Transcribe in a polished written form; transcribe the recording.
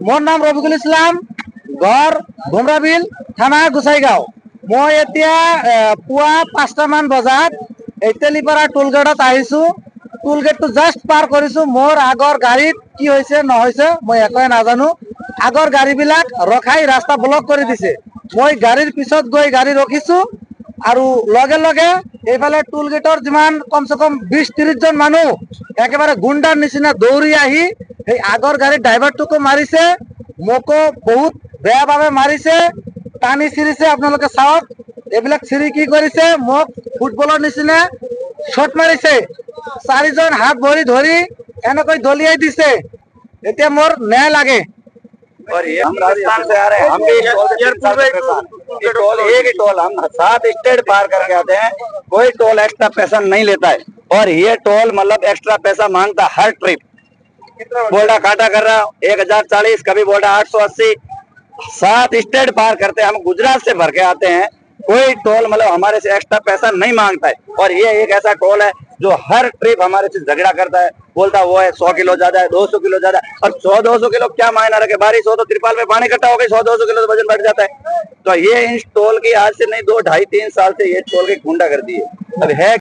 मोर नाम रफिकुल इस्लाम, घर भुमराबिल, थाना गोसाईगाँव। मैं एतिया पुआ 5टा मान बजात तेलीपारा टोलगेटत आहिছো। टोलगेट जस्ट पार करिছো। मोर आगर गाड़ीत की होइसे নহৈছে मैं एकোए नाजानो। आगर गाड़ी बिलाक रखाई रास्ता ब्लक कर दिसे। मैं गाड़ीर पिছত गई गाड़ी रखिছো आरु लगे लगे এইফালে टोलगेटर जिमान कम से कम 20-30 जन मानुह एकेबारे गुंडार निचिना दौड़ी आही এই আগৰ গাড়ী ড্ৰাইভাৰটোকো মাৰিছে, মোকো বহুত বেয়া ভাবে মাৰিছে, টানি ছিৰিছে। আপোনালোকে চাওক এইবিলাক ছিৰি কি কৰিছে, মোক ফুটবলৰ নিচিনা শট মাৰিছে। 4 জন হাত ভৰি ধৰি এনেকৈ দলিয়াই দিছে। এতিয়া মোৰ ন্যায় লাগে। और ये हम राजस्थान से आ रहे हैं, हम भी टोल एक ही टोल हम 7 स्टेट पार करके आते हैं, कोई टोल एक्स्ट्रा पैसा नहीं लेता है। और ये टोल मतलब एक्स्ट्रा पैसा मांगता हर ट्रिप। बोल्डा काटा कर रहा 1040, कभी बोल्डा 880। 7 स्टेट पार करते हैं, हम गुजरात से भर के आते हैं, कोई टोल मतलब हमारे से एक्स्ट्रा पैसा नहीं मांगता है। और ये एक ऐसा टोल है जो हर ट्रिप हमारे से झगड़ा करता है, बोलता वो है 100 किलो ज्यादा है, 200 किलो ज्यादा है। और 100-200 किलो क्या मायना रखे, बारिश हो तो तिरपाल में पानी इकट्ठा हो गई, 100-200 किलो तो वजन बढ़ जाता है। तो ये इस टोल की आज से नहीं 2, 2.5, 3 साल से ये टोल की गुंडागर्दी है। अब है